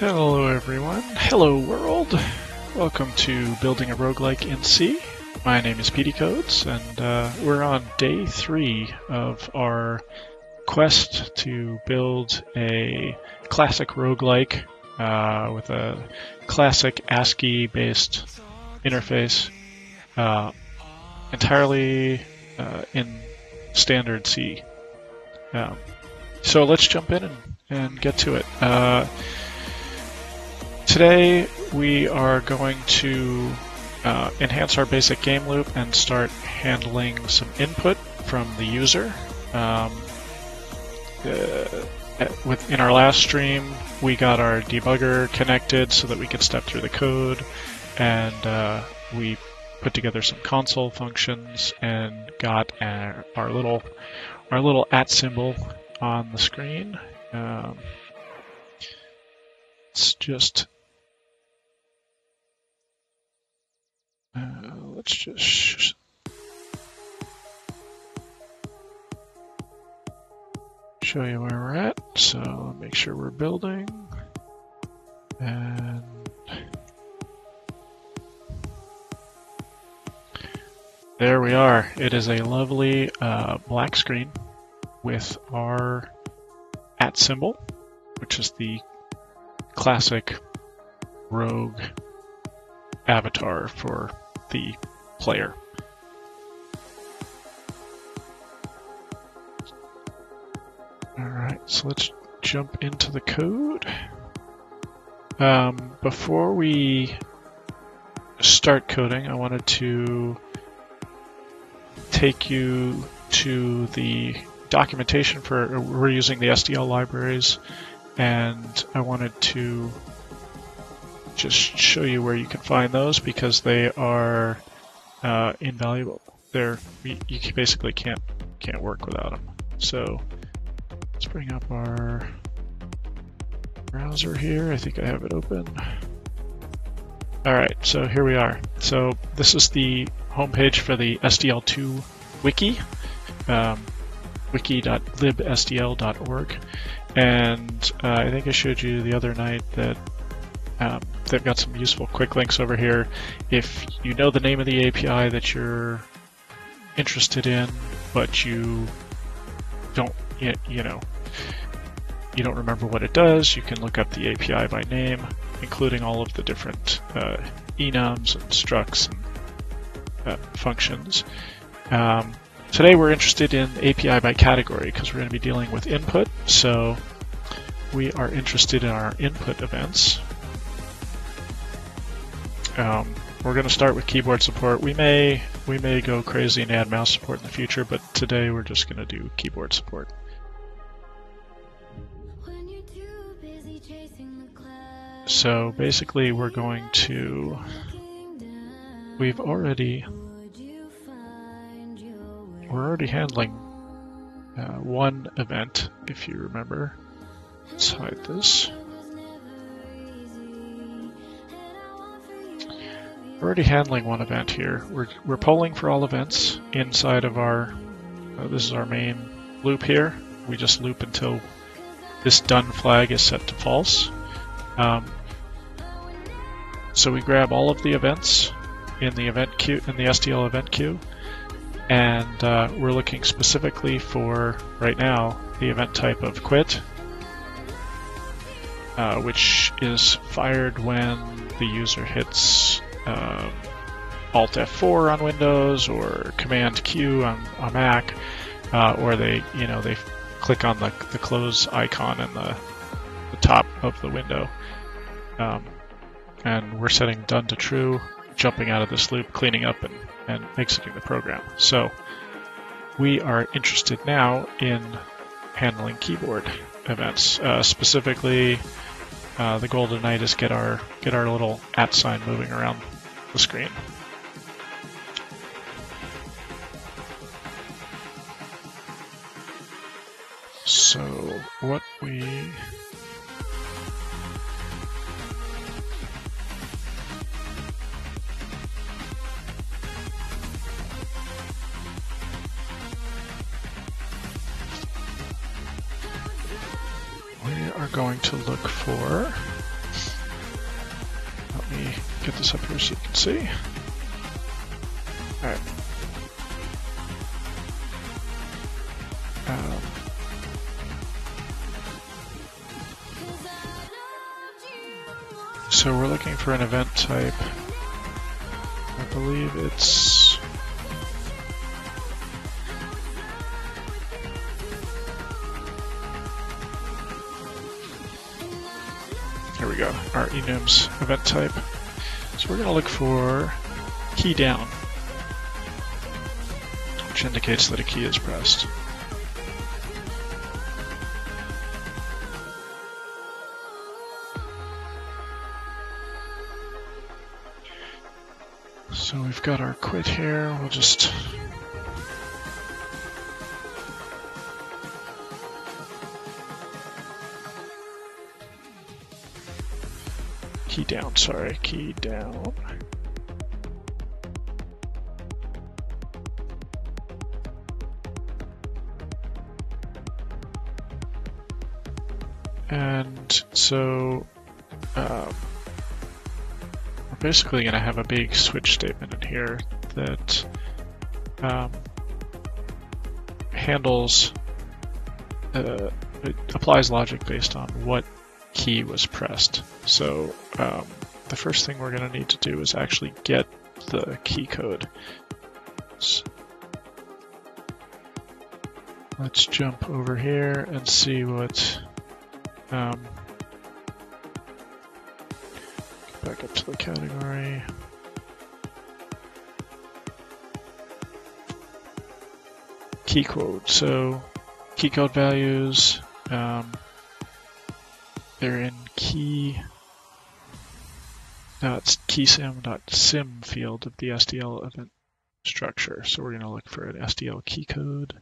Hello everyone, hello world! Welcome to Building a Roguelike in C. My name is PDCodes, and we're on day 3 of our quest to build a classic roguelike with a classic ASCII-based interface, entirely in standard C. So let's jump in and get to it. Today we are going to enhance our basic game loop and start handling some input from the user. In our last stream we got our debugger connected so that we could step through the code, and we put together some console functions and got our little @ symbol on the screen. Let's just show you where we're at. So make sure we're building, and there we are. It is a lovely black screen with our @ symbol, which is the classic rogue avatar for the player. Alright, so let's jump into the code. Before we start coding, I wanted to take you to the documentation for, we're using the SDL libraries, and I wanted to just show you where you can find those because they are invaluable. You basically can't work without them. So let's bring up our browser here. I think I have it open. All right, so here we are. So this is the homepage for the SDL2 wiki, wiki.libsdl.org, and I think I showed you the other night that they've got some useful quick links over here. If you know the name of the API that you're interested in, but you don't, you don't remember what it does, you can look up the API by name, including all of the different enums and structs and functions. Today we're interested in API by category because we're going to be dealing with input, so we are interested in our input events. We're going to start with keyboard support. We may go crazy and add mouse support in the future, but today we're just going to do keyboard support. So basically we're already handling one event, if you remember. Let's hide this. We're already handling one event here. We're polling for all events inside of our, this is our main loop here. We just loop until this done flag is set to false. So we grab all of the events in the event queue, in the SDL event queue, and we're looking specifically for, right now, the event type of quit, which is fired when the user hits Alt F4 on Windows or Command Q on Mac, or they click on the close icon in the top of the window. And we're setting done to true, jumping out of this loop, cleaning up and exiting the program. So we are interested now in handling keyboard events. Specifically, the goal tonight is get our little @ sign moving around the screen. So what we are going to look for me get this up here so you can see. Alright. So we're looking for an event type. I believe it's... Here we go, our enums event type. So we're going to look for key down, which indicates that a key is pressed. So we've got our quit here, we'll just key down, sorry, key down. And so we're basically going to have a big switch statement in here that handles, it applies logic based on what key was pressed. So the first thing we're going to need to do is actually get the key code. So let's jump over here and see what back up to the category. Key code. So key code values, they're in keysim.sim field of the SDL event structure. So we're going to look for an SDL key code.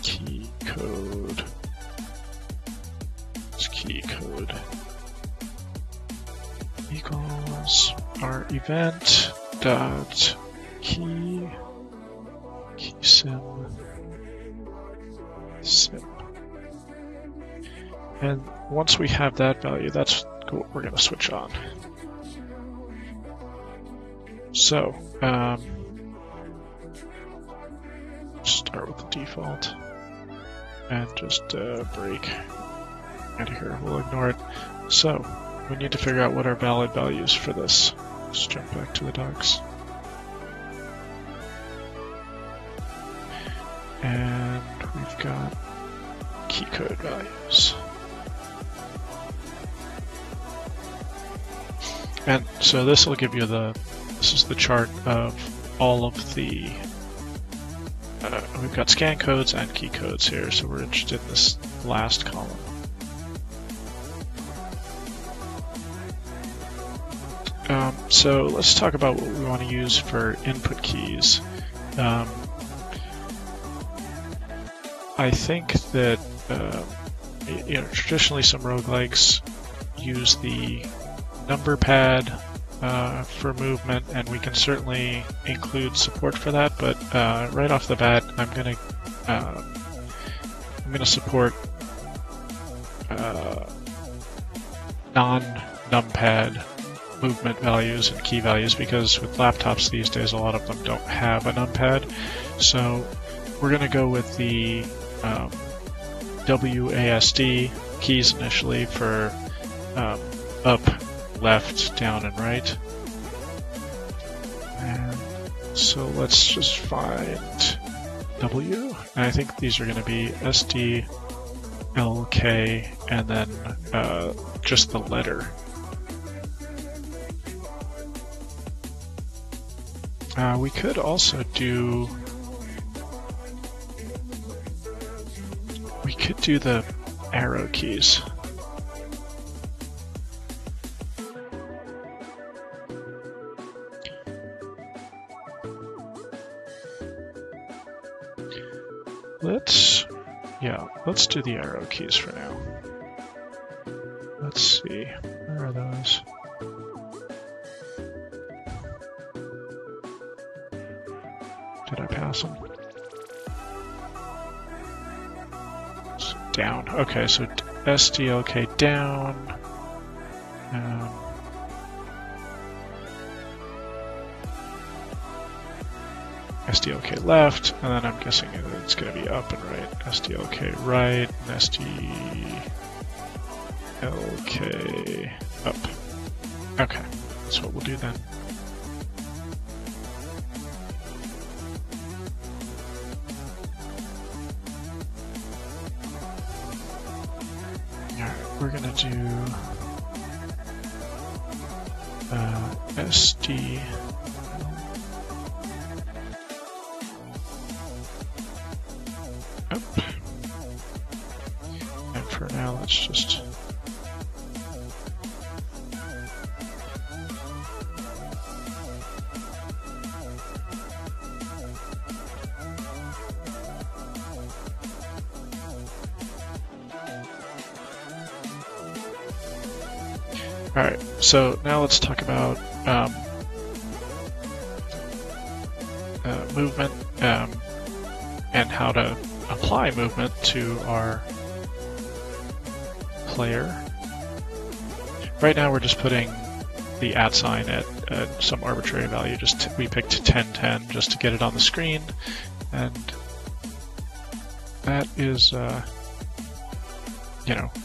Key code. It's key code equals our event dot keysim sim. And once we have that value, that's what we're going to switch on. So start with the default and just break out of here. We'll ignore it. So we need to figure out what are valid values for this. Let's jump back to the docs. And we've got key code values. And so this will give you this is the chart of all of the, we've got scan codes and key codes here, so we're interested in this last column. So let's talk about what we want to use for input keys. I think that traditionally some roguelikes use the number pad for movement, and we can certainly include support for that. But right off the bat, I'm gonna support non-numpad movement values and key values, because with laptops these days a lot of them don't have a numpad. So we're going to go with the WASD keys initially for up, left, down, and right. And so let's just find W, and I think these are going to be SD, LK, and then just the letter. We could also do the arrow keys. Let's do the arrow keys for now. Let's see, where are those? Did I pass him? So down. Okay, so SDLK down. SDLK left, and then I'm guessing it's going to be up and right. SDLK right, and SDLK up. Okay, that's what we'll do then. Alright, we're going to do SD. Up. And for now, let's just Alright, so now let's talk about movement and how to apply movement to our player. Right now we're just putting the @ sign at some arbitrary value. We picked 1010 just to get it on the screen, and that is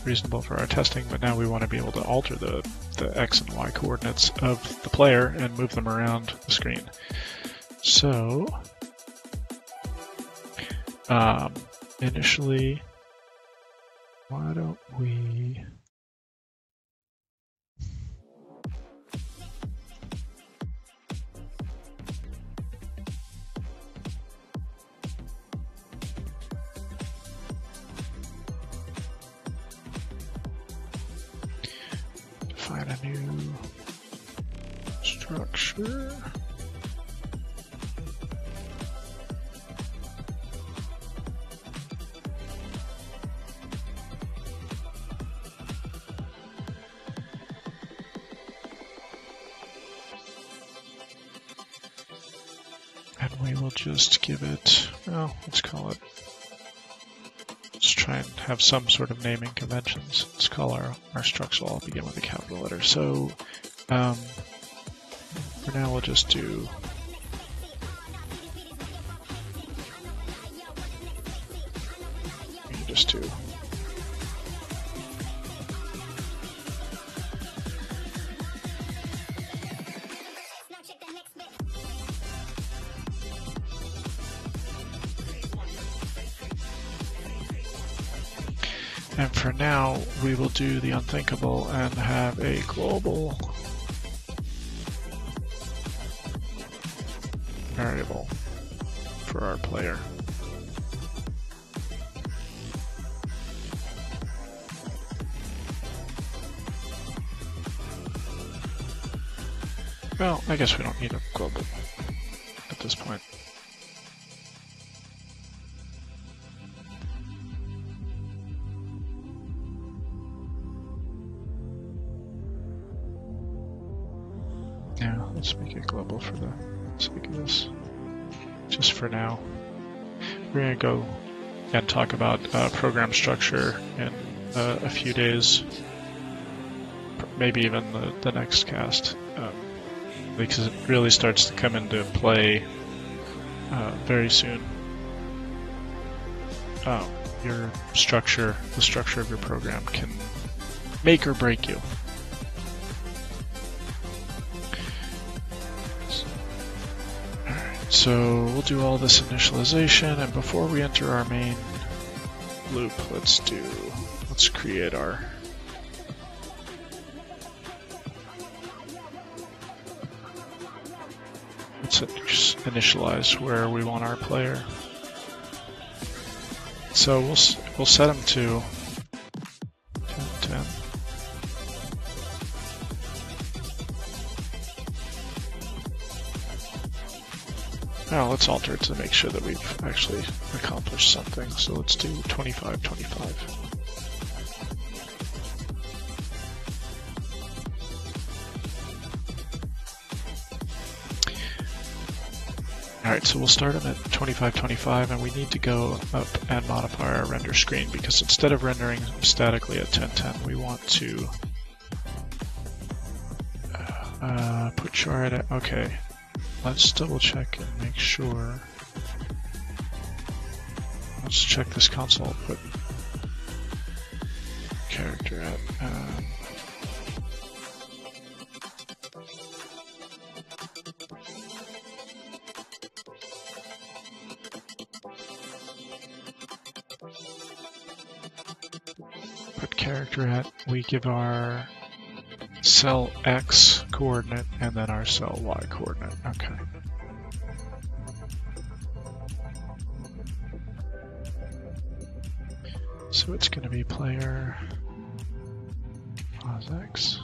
reasonable for our testing, but now we want to be able to alter the X and Y coordinates of the player and move them around the screen. So initially, why don't we define a new structure? And we will just give it, well, let's call it, let's try and have some sort of naming conventions. Let's call our structure all begin with a capital letter. So for now we'll just do and for now, we will do the unthinkable and have a global variable for our player. Well, I guess we don't need a global at this point. Yeah, let's make it global for the sake of this. Just for now. We're going to go and talk about program structure in a few days, maybe even the next cast, because it really starts to come into play very soon. Your structure, the structure of your program can make or break you. So we'll do all this initialization, and before we enter our main loop, let's create our let's initialize where we want our player. So we'll set him to 1010. Now let's alter it to make sure that we've actually accomplished something. So let's do 2525. Alright, so we'll start them at 2525, and we need to go up and modify our render screen, because instead of rendering statically at 1010, we want to put chart at, okay, let's double check and make sure. Let's check this console, put character at, we give our cell X coordinate and then our cell Y coordinate. Okay. So it's going to be player pos X.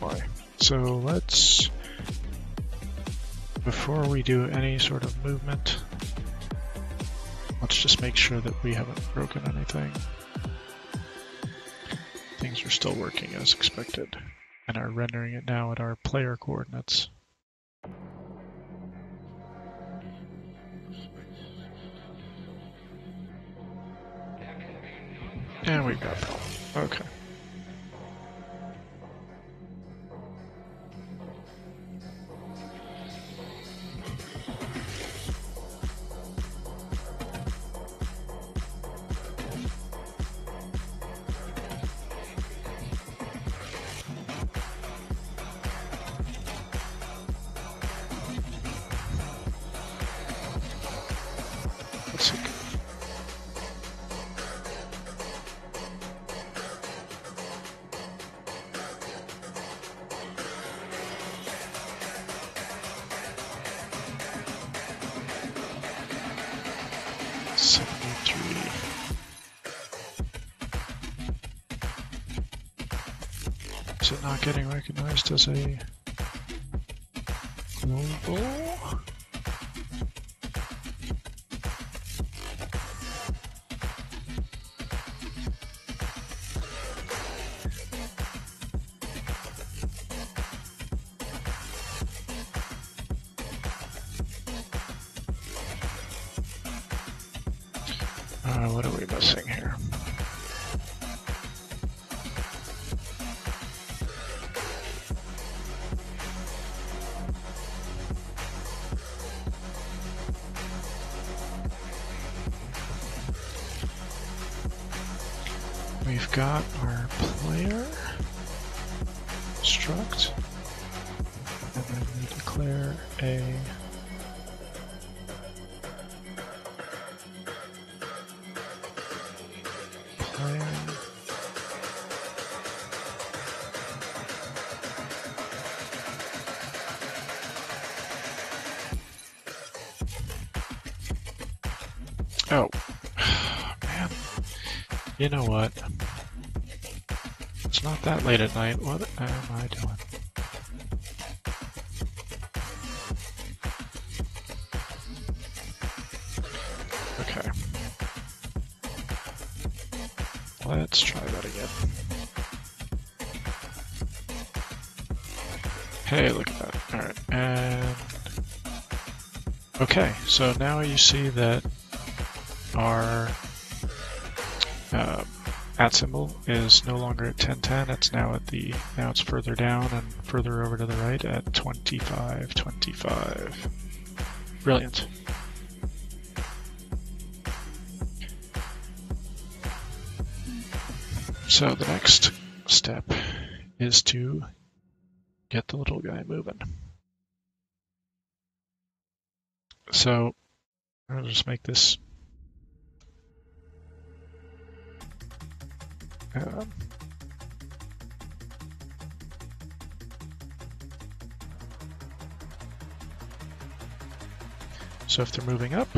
Y. So let's, before we do any sort of movement, let's just make sure that we haven't broken anything. Things are still working as expected, and are rendering it now at our player coordinates. And we've got that. Okay. Is it not getting recognized as a global? What are we missing here? We've got our player struct, and then we declare a player oh man, you know what? It's not that late at night. What am I doing? Okay. Let's try that again. Hey, look at that. Alright, and... okay, so now you see that our at symbol is no longer at 1010, it's now at the, now it's further down and further over to the right at 2525. Brilliant. So the next step is to get the little guy moving. So I'll just make this so if they're moving up,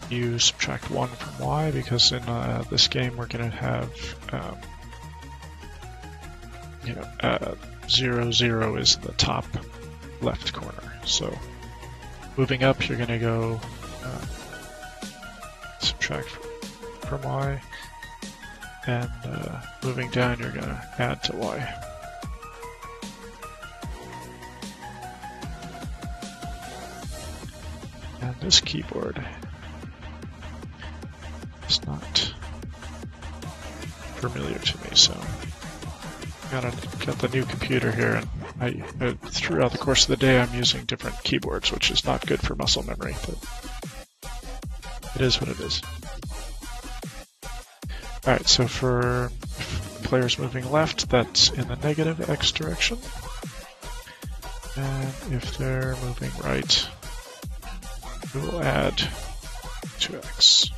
you subtract 1 from Y, because in this game we're going to have 0, 0 is the top left corner. So moving up, you're going to go subtract from y, and moving down, you're going to add to y. And this keyboard is not familiar to me, so got the new computer here, and throughout the course of the day I'm using different keyboards, which is not good for muscle memory, but it is what it is. Alright, so for players moving left, that's in the negative x direction, and if they're moving right, we will add 2x.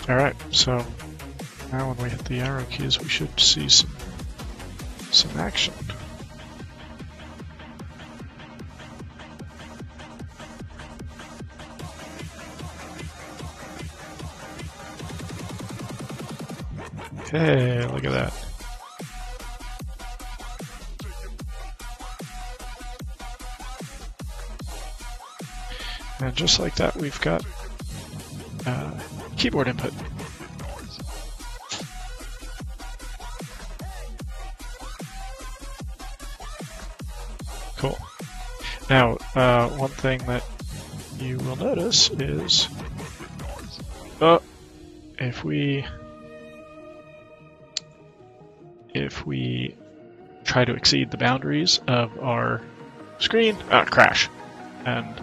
Alright, so now when we hit the arrow keys, we should see some action. Hey, look at that. And just like that, we've got keyboard input. Cool. Now, one thing that you will notice is, if we try to exceed the boundaries of our screen, crash. And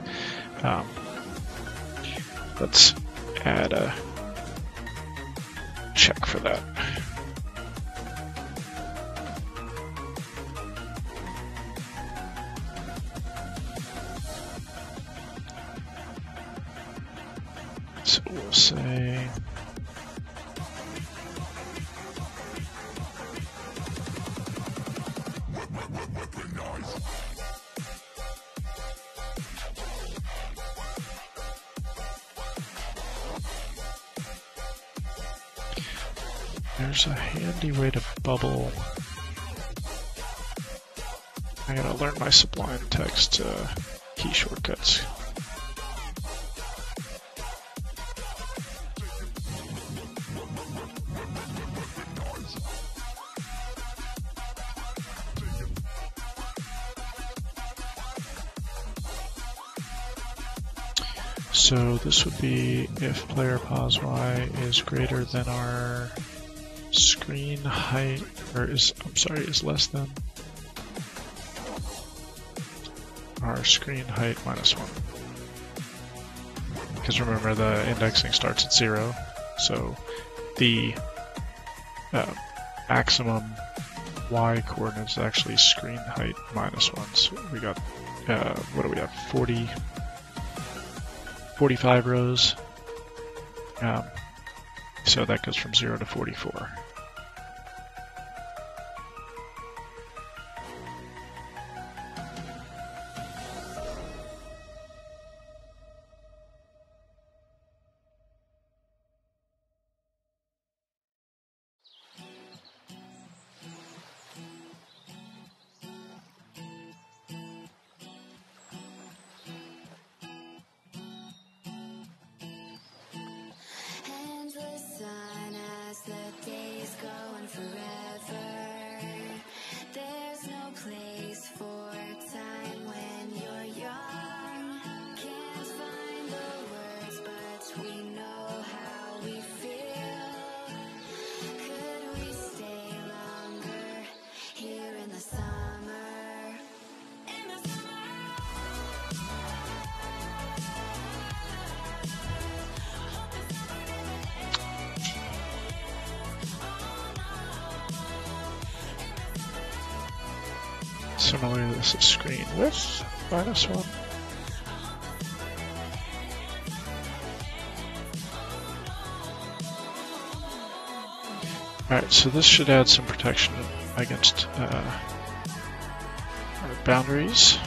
let's add a check for that. So we'll say there's a handy way to bubble. I gotta learn my Sublime Text key shortcuts. So this would be if player pause y is greater than our screen height, or is less than our screen height minus 1. Because remember, the indexing starts at 0, so the maximum y coordinate is actually screen height minus 1. So we got, what do we have, 45 rows. So that goes from 0 to 44. Similarly, this is screen width minus 1. Alright, so this should add some protection against our boundaries.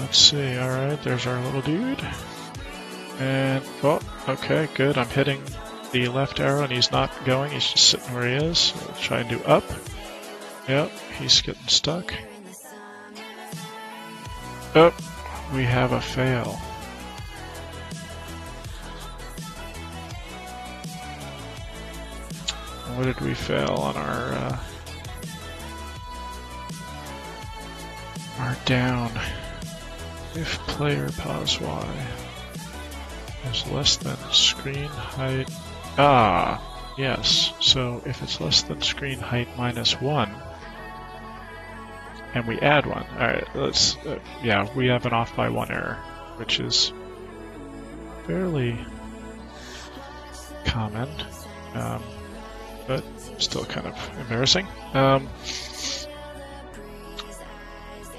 let's see. Alright, there's our little dude. And, oh, okay, good. I'm hitting the left arrow and he's not going. He's just sitting where he is. So let's try and do up. Yep, he's getting stuck. Oh, we have a fail. What did we fail on our down? If player pause Y is less than screen height. Ah, yes. So if it's less than screen height minus 1, and we add 1. Alright, let's, yeah, we have an off by 1 error, which is fairly common, but still kind of embarrassing.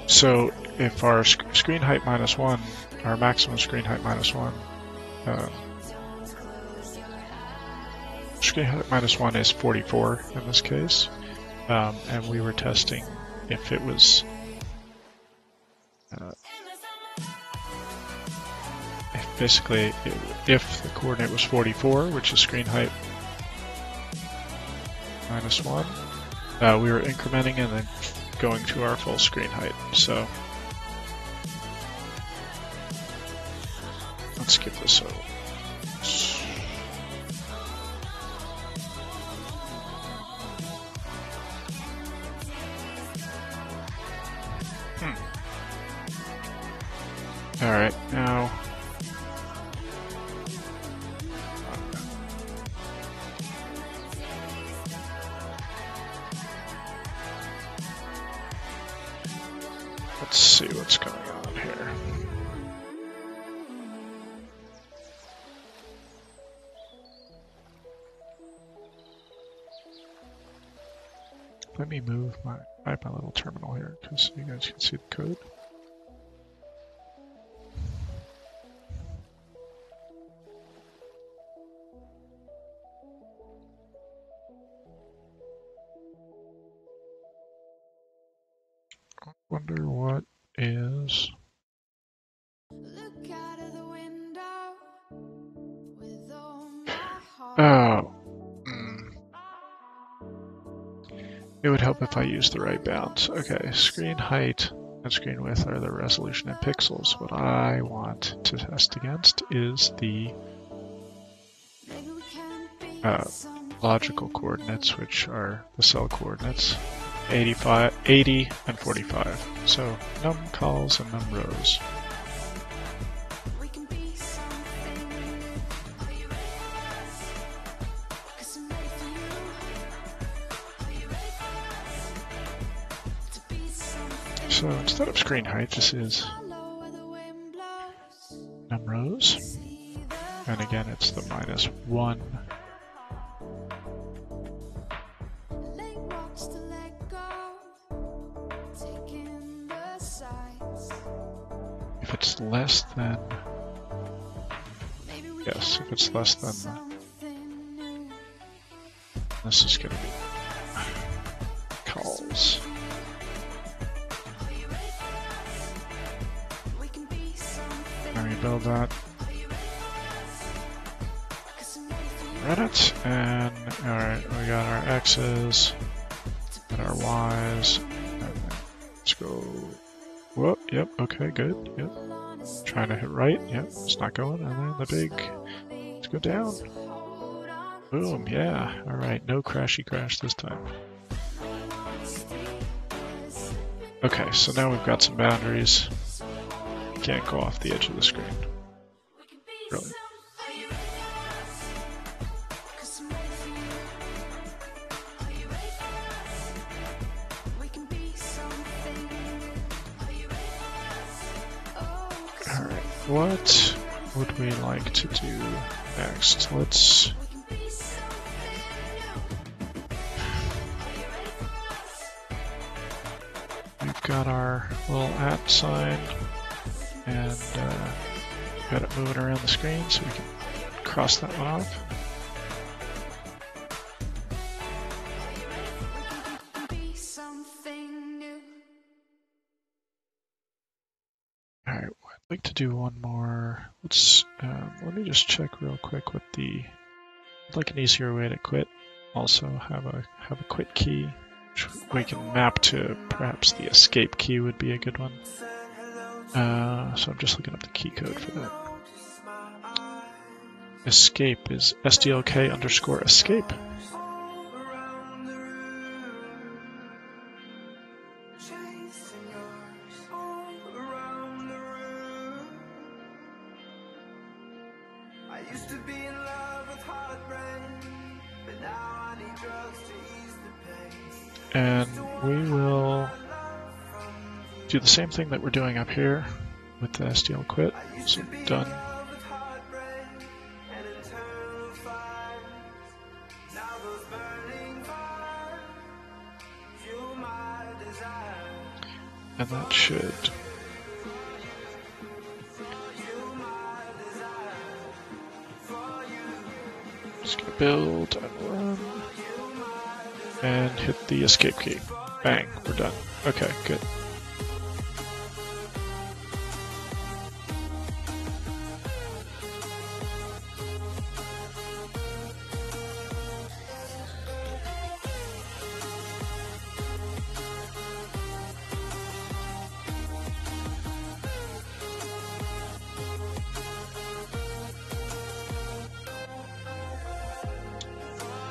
So if our screen height minus 1, our maximum screen height minus 1, screen height minus 1 is 44 in this case, and we were testing if it was basically if the coordinate was 44, which is screen height minus 1, we were incrementing and then going to our full screen height. So let's skip this over. Alright, now let's see what's going on here. Let me move my little terminal here because you guys can see the code. Wonder what is. Oh. It would help if I used the right bounds. Okay, screen height and screen width are the resolution in pixels. What I want to test against is the logical coordinates, which are the cell coordinates. 85, 80, and 45. So num calls and num rows. So instead of screen height, this is num rows. And again, it's the minus 1. If it's less than, yes, if it's less than, this is going to be calls. Let me build that. Reddit, and alright, we got our X's, and our Y's, and let's go. Whoa, yep, okay, good, yep. Trying to hit right, yep, it's not going, and then the big, let's go down. Boom, yeah, alright, no crashy crash this time. Okay, so now we've got some boundaries. Can't go off the edge of the screen. Brilliant. What would we like to do next? Let's... We've got our little @ sign, and got it moving around the screen, so we can cross that one off. Alright, like to do one more. Let's let me just check real quick what the. I'd like an easier way to quit. Also have a quit key, which we can map to perhaps the escape key would be a good one. So I'm just looking up the key code for that. Escape is SDLK_escape. And we will do the same thing that we're doing up here with the SDL quit. So done. And that should just gonna build and run and hit the escape key. Bang, we're done. Okay, good.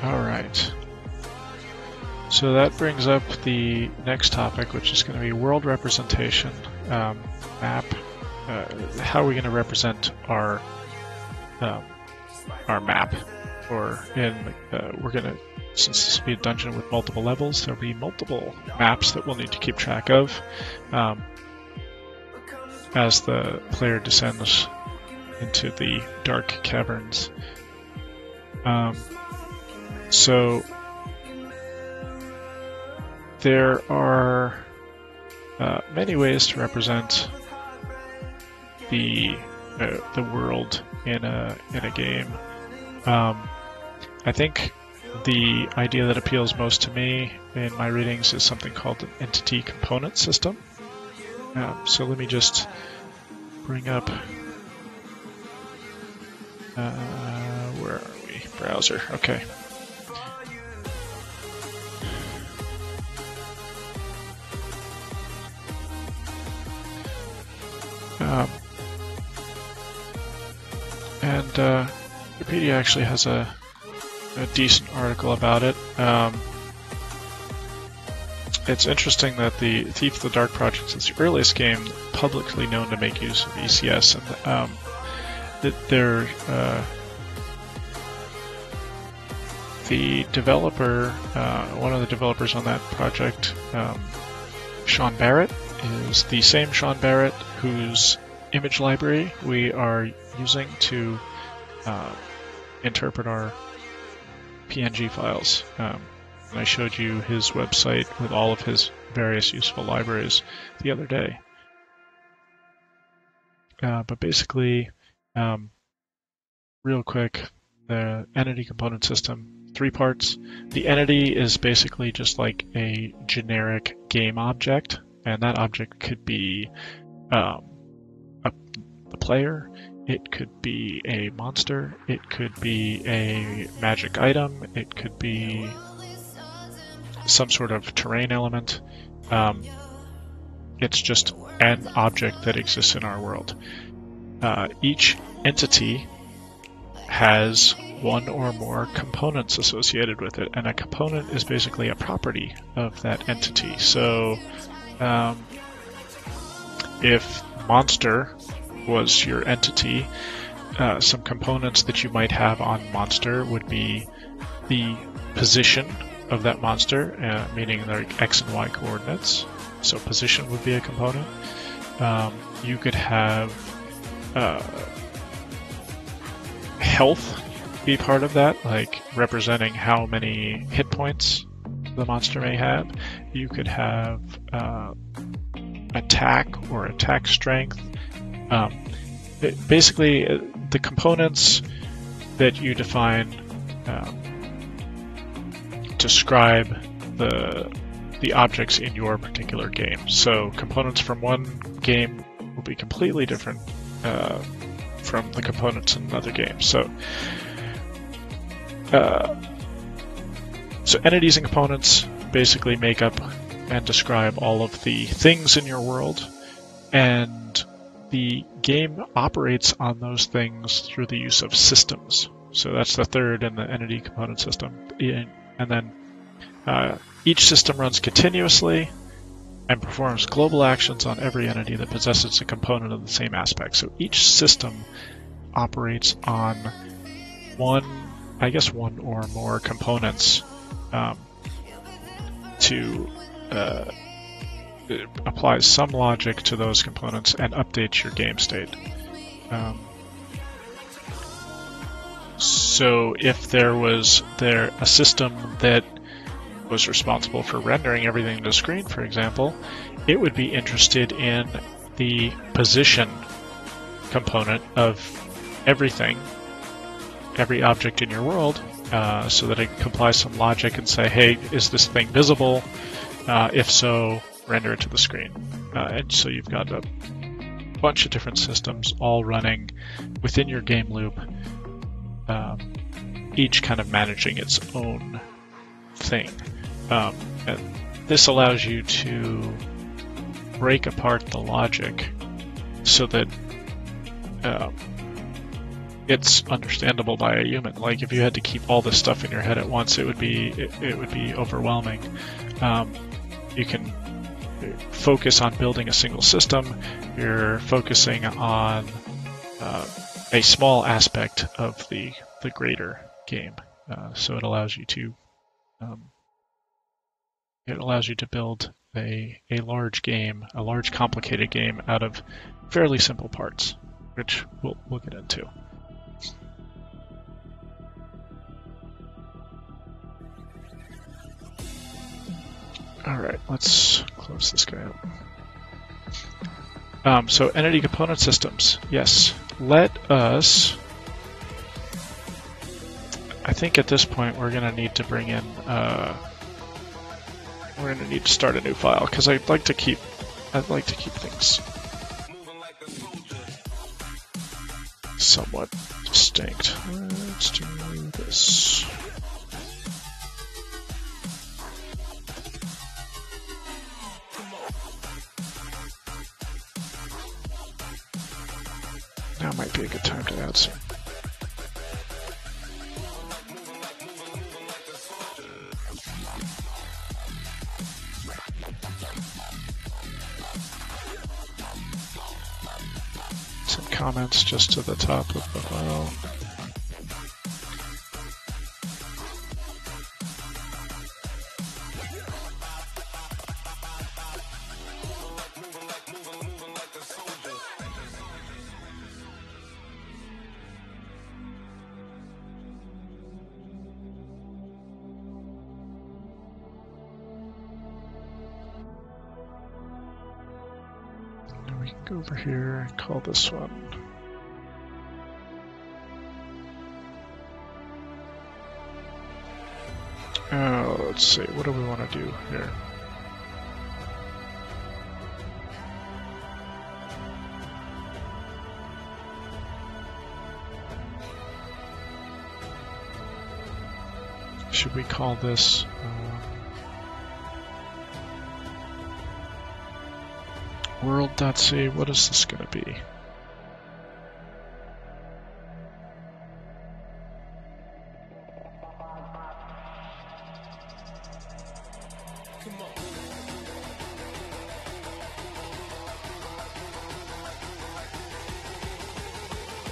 Alright, so that brings up the next topic, which is going to be world representation, map. How are we going to represent our map? Or we're going to, since this will be a dungeon with multiple levels, there'll be multiple maps that we'll need to keep track of as the player descends into the dark caverns. So there are many ways to represent the world in a game. I think the idea that appeals most to me in my readings is something called an entity component system. So let me just bring up where are we? Browser. Okay. Wikipedia actually has a decent article about it. It's interesting that the Thief of the Dark Project is the earliest game publicly known to make use of ECS, and the developer, one of the developers on that project, Sean Barrett, is the same Sean Barrett whose image library we are using to interpret our PNG files. And I showed you his website with all of his various useful libraries the other day. But basically, real quick, the entity component system, 3 parts. The entity is basically just like a generic game object, and that object could be the player, it could be a monster, it could be a magic item, it could be some sort of terrain element. It's just an object that exists in our world. Each entity has one or more components associated with it, and a component is basically a property of that entity. So if monster was your entity, some components that you might have on monster would be the position of that monster, meaning their X and Y coordinates. So position would be a component. You could have health be part of that, like representing how many hit points the monster may have. You could have attack or attack strength. Basically, the components that you define describe the objects in your particular game. So components from one game will be completely different from the components in another game. So entities and components basically make up and describe all of the things in your world, and the game operates on those things through the use of systems. So that's the third in the entity component system. And then each system runs continuously and performs global actions on every entity that possesses a component of the same aspect. So each system operates on one or more components it applies some logic to those components and updates your game state. So if there was a system that was responsible for rendering everything to the screen, for example, it would be interested in the position component of everything, every object in your world, so that it can apply some logic and say, hey, is this thing visible? If so, render it to the screen. And so you've got a bunch of different systems all running within your game loop, each kind of managing its own thing. And this allows you to break apart the logic so that it's understandable by a human. Like if you had to keep all this stuff in your head at once, it would be overwhelming. You can focus on building a single system. You're focusing on a small aspect of the greater game. So it allows you to build a large game, a large complicated game out of fairly simple parts, which we'll get into. Alright, let's close this guy up. So entity component systems. Yes, let us... I think at this point we're going to need to bring in... we're going to need to start a new file, because I'd like to keep things somewhat distinct. Let's do this. Now might be a good time to add some. Some comments just to the top of the file. Go over here and call this one let's see, what do we want to do here? Should we call this world.c? What is this going to be?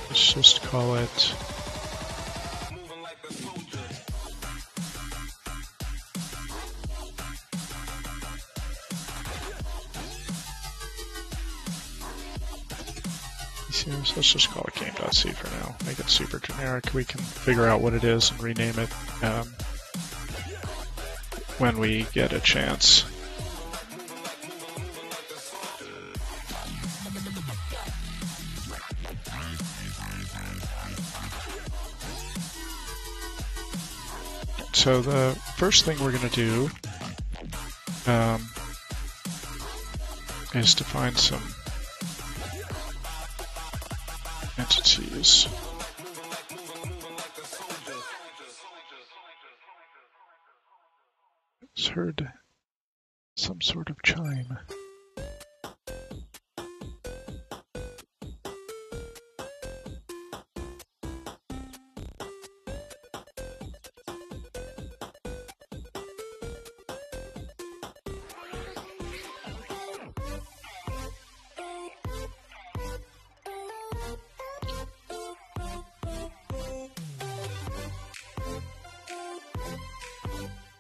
Let's just call it let's just call it game.c for now. Make it super generic. We can figure out what it is and rename it when we get a chance. So the first thing we're going to do is define some entities. Just heard some sort of chime.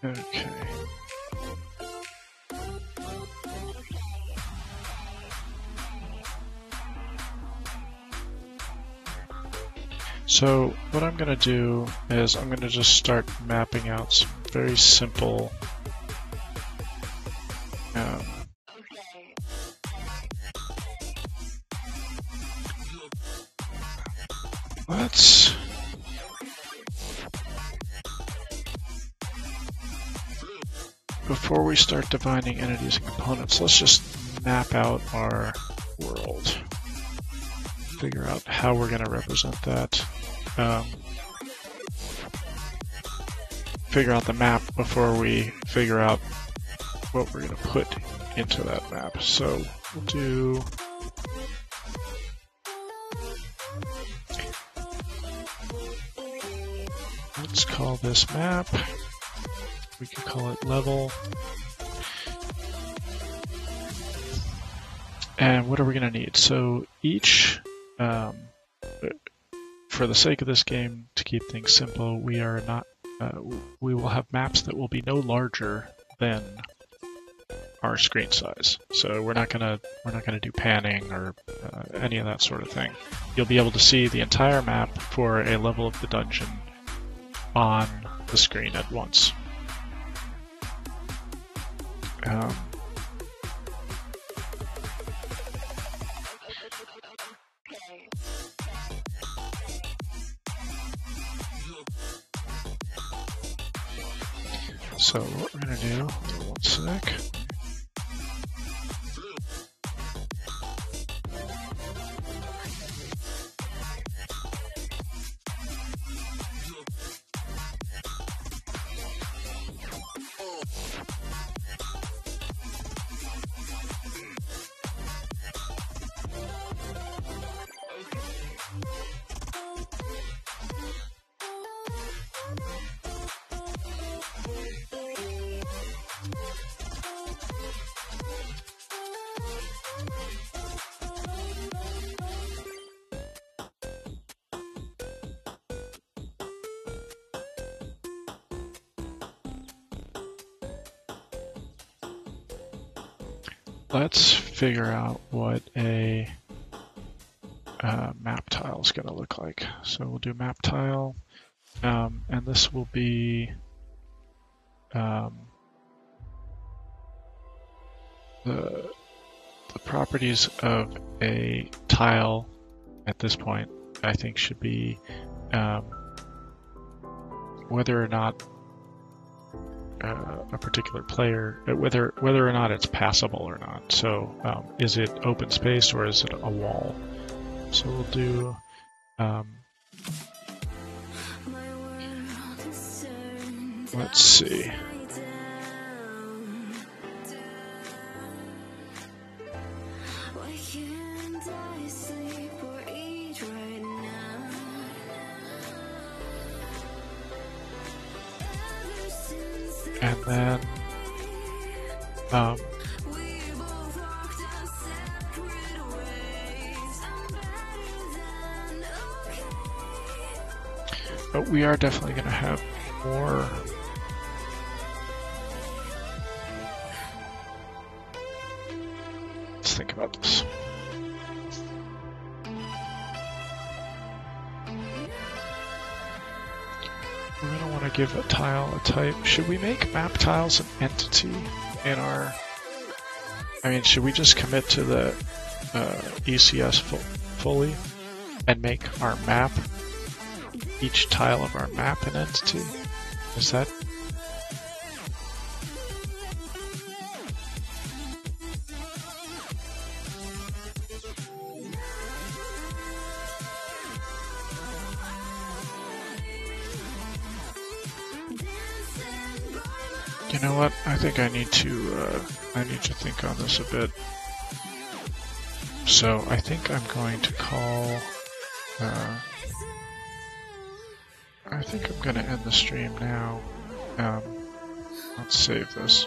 Okay. So what I'm going to do is I'm going to just start mapping out some very simple before we start defining entities and components, let's just map out our world. Figure out how we're going to represent that. Figure out the map before we figure out what we're going to put into that map. So we'll do let's call this map. We could call it level. And what are we going to need? So each, for the sake of this game, to keep things simple, we are not. We will have maps that will be no larger than our screen size. So we're not gonna do panning or any of that sort of thing. You'll be able to see the entire map for a level of the dungeon on the screen at once. So what we're going to do, one sec. Let's figure out what a map tile is going to look like. So we'll do map tile, and this will be the properties of a tile at this point, I think, should be whether or not a particular player, whether or not it's passable or not. So is it open space or is it a wall? So we'll do let's see. And then but we are definitely going to have more let's think about this. We're going to want to give a tile a type. Should we make map tiles an entity in our... I mean, should we just commit to the ECS fully and make our map, each tile of our map, an entity? Is that... You know what? I think I need to think on this a bit. So I think I'm going to call. I think I'm going to end the stream now. Let's save this.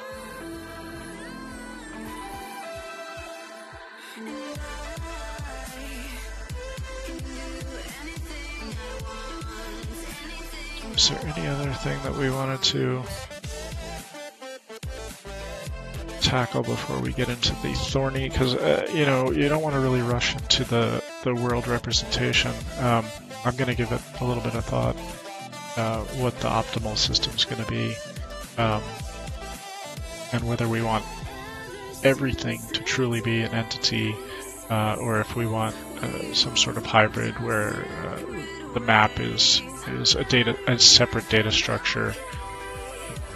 Is there any other thing that we wanted to tackle before we get into the thorny? Because you know, you don't want to really rush into the world representation. I'm going to give it a little bit of thought what the optimal system is going to be, and whether we want everything to truly be an entity, or if we want some sort of hybrid where the map is a separate data structure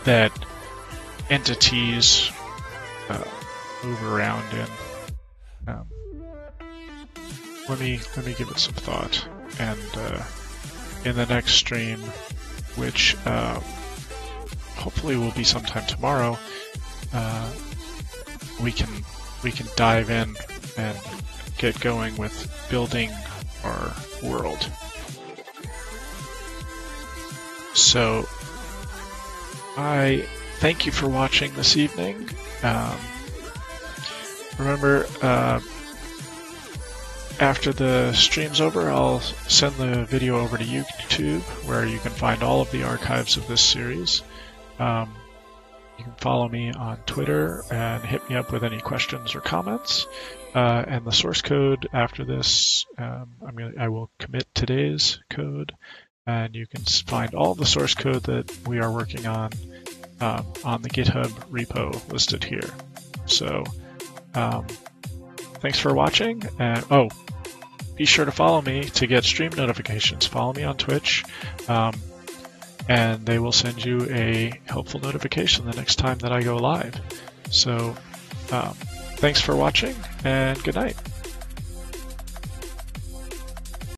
that entities move around in. Let me give it some thought, and in the next stream, which hopefully will be sometime tomorrow, we can dive in and get going with building our world. So I thank you for watching this evening. Remember, after the stream's over, I'll send the video over to YouTube, where you can find all of the archives of this series. You can follow me on Twitter and hit me up with any questions or comments. And the source code after this, I will commit today's code, and you can find all the source code that we are working on the GitHub repo listed here. So thanks for watching, and be sure to follow me to get stream notifications. Follow me on Twitch, and they will send you a helpful notification the next time that I go live. So thanks for watching, and good night.